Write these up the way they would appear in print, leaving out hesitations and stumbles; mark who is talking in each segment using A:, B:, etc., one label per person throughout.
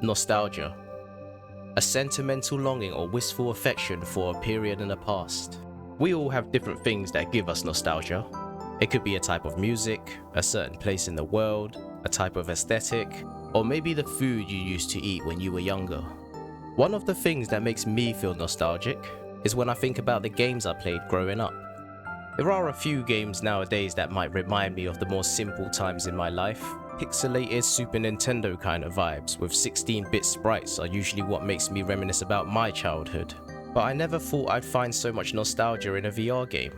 A: Nostalgia. A sentimental longing or wistful affection for a period in the past. We all have different things that give us nostalgia. It could be a type of music, a certain place in the world, a type of aesthetic, or maybe the food you used to eat when you were younger. One of the things that makes me feel nostalgic is when I think about the games I played growing up. There are a few games nowadays that might remind me of the more simple times in my life. Pixelated Super Nintendo kind of vibes with 16-bit sprites are usually what makes me reminisce about my childhood. But I never thought I'd find so much nostalgia in a VR game.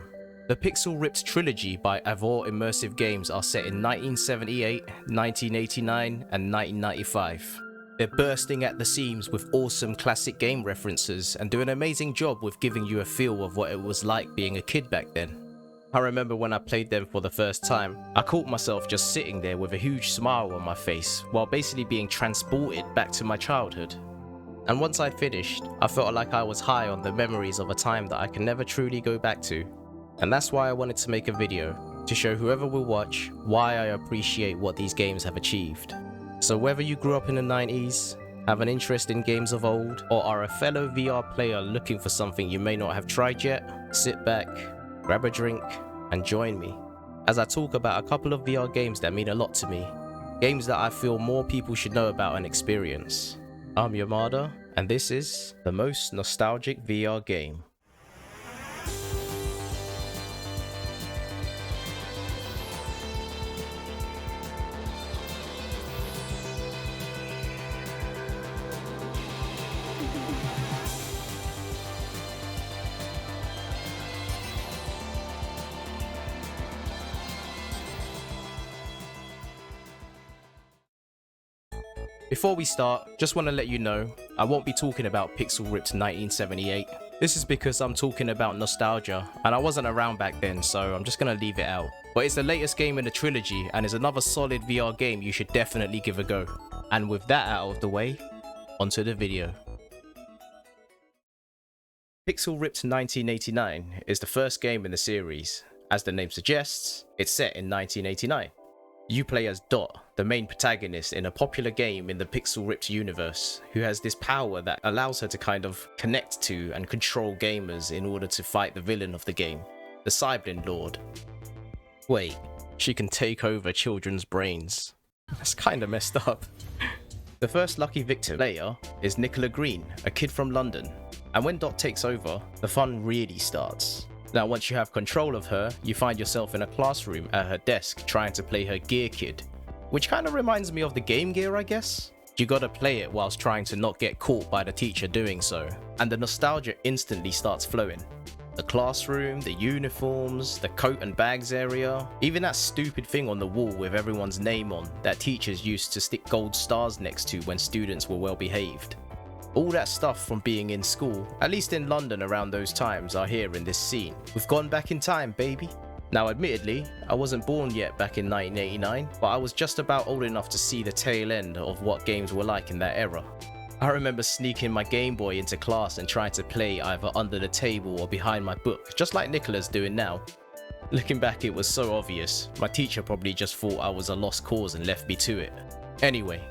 A: The Pixel Ripped trilogy by Avor Immersive Games are set in 1978, 1989, and 1995. They're bursting at the seams with awesome classic game references and do an amazing job with giving you a feel of what it was like being a kid back then. I remember when I played them for the first time, I caught myself just sitting there with a huge smile on my face while basically being transported back to my childhood. And once I finished, I felt like I was high on the memories of a time that I can never truly go back to. And that's why I wanted to make a video, to show whoever will watch why I appreciate what these games have achieved. So whether you grew up in the 90s, have an interest in games of old, or are a fellow VR player looking for something you may not have tried yet, sit back, grab a drink, and join me as I talk about a couple of VR games that mean a lot to me, games that I feel more people should know about and experience. I'm Yamada, and this is the most nostalgic VR game. Before we start, just want to let you know, I won't be talking about Pixel Ripped 1978. This is because I'm talking about nostalgia, and I wasn't around back then, so I'm just going to leave it out. But it's the latest game in the trilogy, and is another solid VR game you should definitely give a go. And with that out of the way, onto the video. Pixel Ripped 1989 is the first game in the series. As the name suggests, it's set in 1989. You play as Dot, the main protagonist in a popular game in the Pixel Ripped universe, who has this power that allows her to kind of connect to and control gamers in order to fight the villain of the game, the Cyblin Lord. Wait, she can take over children's brains. That's kinda messed up. The first lucky victim player is Nicola Green, a kid from London, and when Dot takes over, the fun really starts. Now once you have control of her, you find yourself in a classroom at her desk trying to play her Gear Kid, which kind of reminds me of the Game Gear, I guess. You gotta play it whilst trying to not get caught by the teacher doing so, and the nostalgia instantly starts flowing. The classroom, the uniforms, the coat and bags area, even that stupid thing on the wall with everyone's name on that teachers used to stick gold stars next to when students were well behaved. All that stuff from being in school, at least in London around those times, are here in this scene. We've gone back in time, baby. Now admittedly, I wasn't born yet back in 1989, but I was just about old enough to see the tail end of what games were like in that era. I remember sneaking my Game Boy into class and trying to play either under the table or behind my book, just like Nicola's doing now. Looking back, it was so obvious. My teacher probably just thought I was a lost cause and left me to it. Anyway,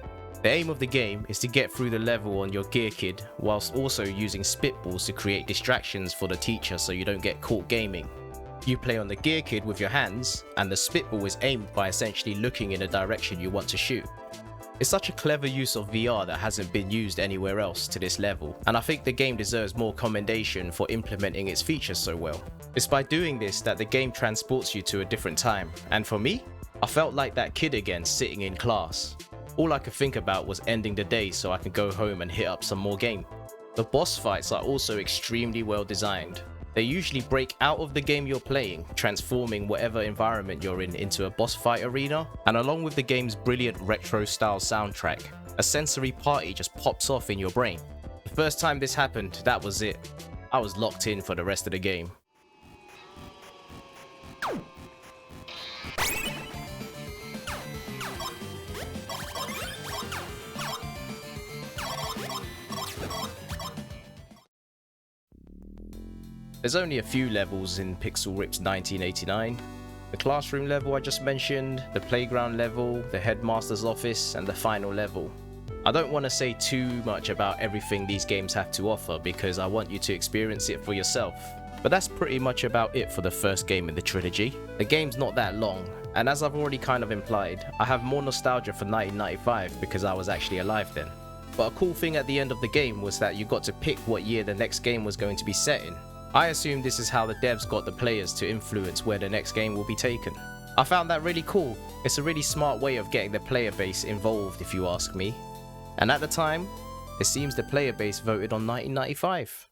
A: the aim of the game is to get through the level on your Gear Kid whilst also using spitballs to create distractions for the teacher so you don't get caught gaming. You play on the Gear Kid with your hands, and the spitball is aimed by essentially looking in the direction you want to shoot. It's such a clever use of VR that hasn't been used anywhere else to this level, and I think the game deserves more commendation for implementing its features so well. It's by doing this that the game transports you to a different time, and for me, I felt like that kid again sitting in class. All I could think about was ending the day so I could go home and hit up some more game. The boss fights are also extremely well designed. They usually break out of the game you're playing, transforming whatever environment you're in into a boss fight arena, and along with the game's brilliant retro style soundtrack, a sensory party just pops off in your brain. The first time this happened, that was it. I was locked in for the rest of the game. There's only a few levels in Pixel Ripped 1989. The classroom level I just mentioned, the playground level, the headmaster's office, and the final level. I don't want to say too much about everything these games have to offer because I want you to experience it for yourself. But that's pretty much about it for the first game in the trilogy. The game's not that long, and as I've already kind of implied, I have more nostalgia for 1995 because I was actually alive then. But a cool thing at the end of the game was that you got to pick what year the next game was going to be set in. I assume this is how the devs got the players to influence where the next game will be taken. I found that really cool. It's a really smart way of getting the player base involved if you ask me. And at the time, it seems the player base voted on 1995.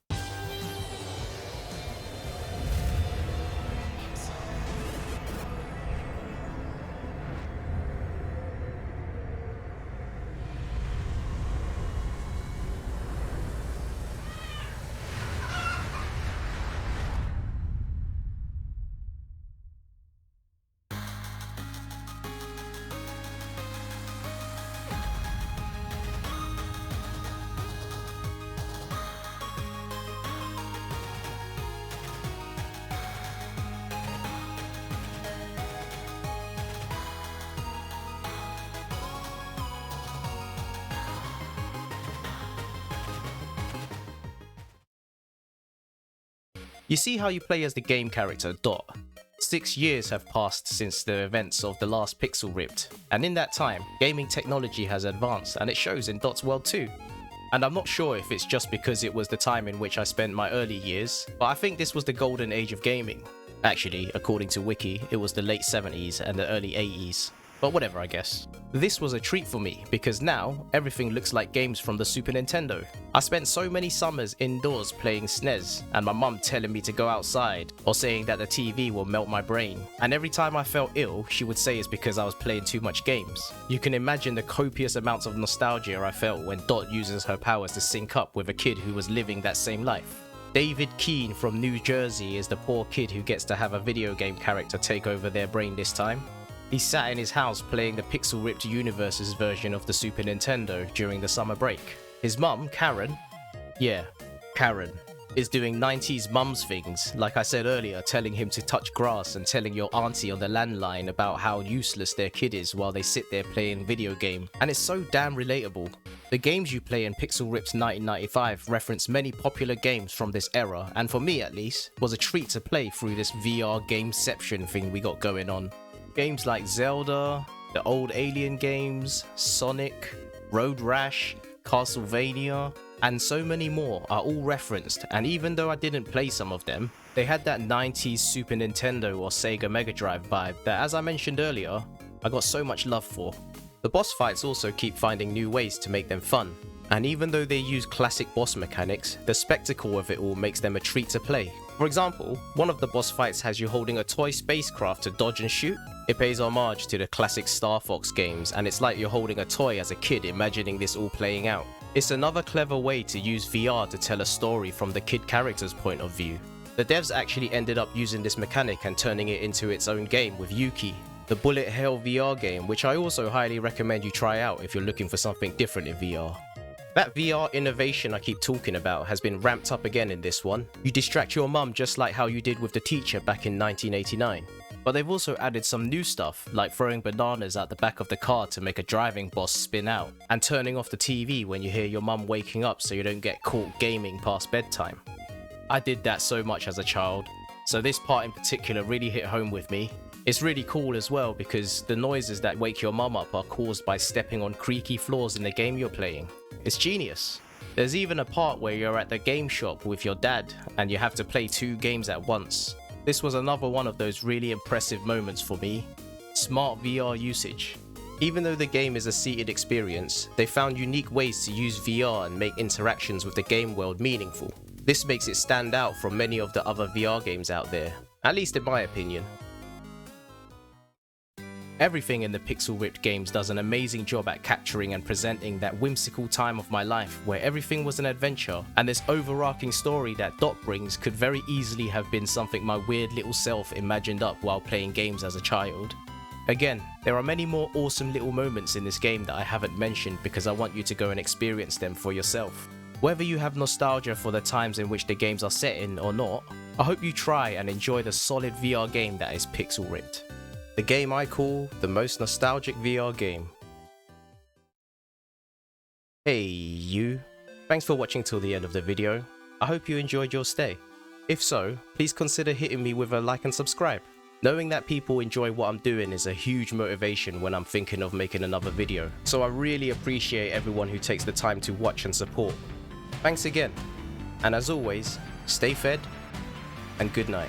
A: You see how you play as the game character Dot. 6 years have passed since the events of the last Pixel Ripped, and in that time, gaming technology has advanced and it shows in Dot's world too. And I'm not sure if it's just because it was the time in which I spent my early years, but I think this was the golden age of gaming. Actually, according to Wiki, it was the late 70s and the early 80s. But whatever, I guess. This was a treat for me because now everything looks like games from the Super Nintendo. I spent so many summers indoors playing SNES and my mum telling me to go outside or saying that the TV will melt my brain. And every time I felt ill, she would say it's because I was playing too much games. You can imagine the copious amounts of nostalgia I felt when Dot uses her powers to sync up with a kid who was living that same life. David Keane from New Jersey is the poor kid who gets to have a video game character take over their brain this time. He sat in his house playing the Pixel Ripped Universe's version of the Super Nintendo during the summer break. His mum, Karen, Karen, is doing 90s mums things, like I said earlier, telling him to touch grass and telling your auntie on the landline about how useless their kid is while they sit there playing video game, and it's so damn relatable. The games you play in Pixel Ripped 1995 reference many popular games from this era, and for me at least, was a treat to play through this VR gameception thing we got going on. Games like Zelda, the old Alien games, Sonic, Road Rash, Castlevania, and so many more are all referenced, and even though I didn't play some of them, they had that 90s Super Nintendo or Sega Mega Drive vibe that, as I mentioned earlier, I got so much love for. The boss fights also keep finding new ways to make them fun, and even though they use classic boss mechanics, the spectacle of it all makes them a treat to play. For example, one of the boss fights has you holding a toy spacecraft to dodge and shoot. It pays homage to the classic Star Fox games, and it's like you're holding a toy as a kid imagining this all playing out. It's another clever way to use VR to tell a story from the kid character's point of view. The devs actually ended up using this mechanic and turning it into its own game with Yuki, the bullet hell VR game, which I also highly recommend you try out if you're looking for something different in VR. That VR innovation I keep talking about has been ramped up again in this one. You distract your mum just like how you did with the teacher back in 1989. But they've also added some new stuff, like throwing bananas at the back of the car to make a driving boss spin out, and turning off the TV when you hear your mum waking up so you don't get caught gaming past bedtime. I did that so much as a child, so this part in particular really hit home with me. It's really cool as well because the noises that wake your mum up are caused by stepping on creaky floors in the game you're playing. It's genius. There's even a part where you're at the game shop with your dad and you have to play 2 games at once. This was another one of those really impressive moments for me. Smart VR usage. Even though the game is a seated experience, they found unique ways to use VR and make interactions with the game world meaningful. This makes it stand out from many of the other VR games out there, at least in my opinion. Everything in the Pixel Ripped games does an amazing job at capturing and presenting that whimsical time of my life where everything was an adventure, and this overarching story that Dot brings could very easily have been something my weird little self imagined up while playing games as a child. Again, there are many more awesome little moments in this game that I haven't mentioned because I want you to go and experience them for yourself. Whether you have nostalgia for the times in which the games are set in or not, I hope you try and enjoy the solid VR game that is Pixel Ripped. The game I call the most nostalgic VR game. Hey you, thanks for watching till the end of the video. I hope you enjoyed your stay. If so, please consider hitting me with a like and subscribe. Knowing that people enjoy what I'm doing is a huge motivation when I'm thinking of making another video, so I really appreciate everyone who takes the time to watch and support. Thanks again, and as always, stay fed and good night.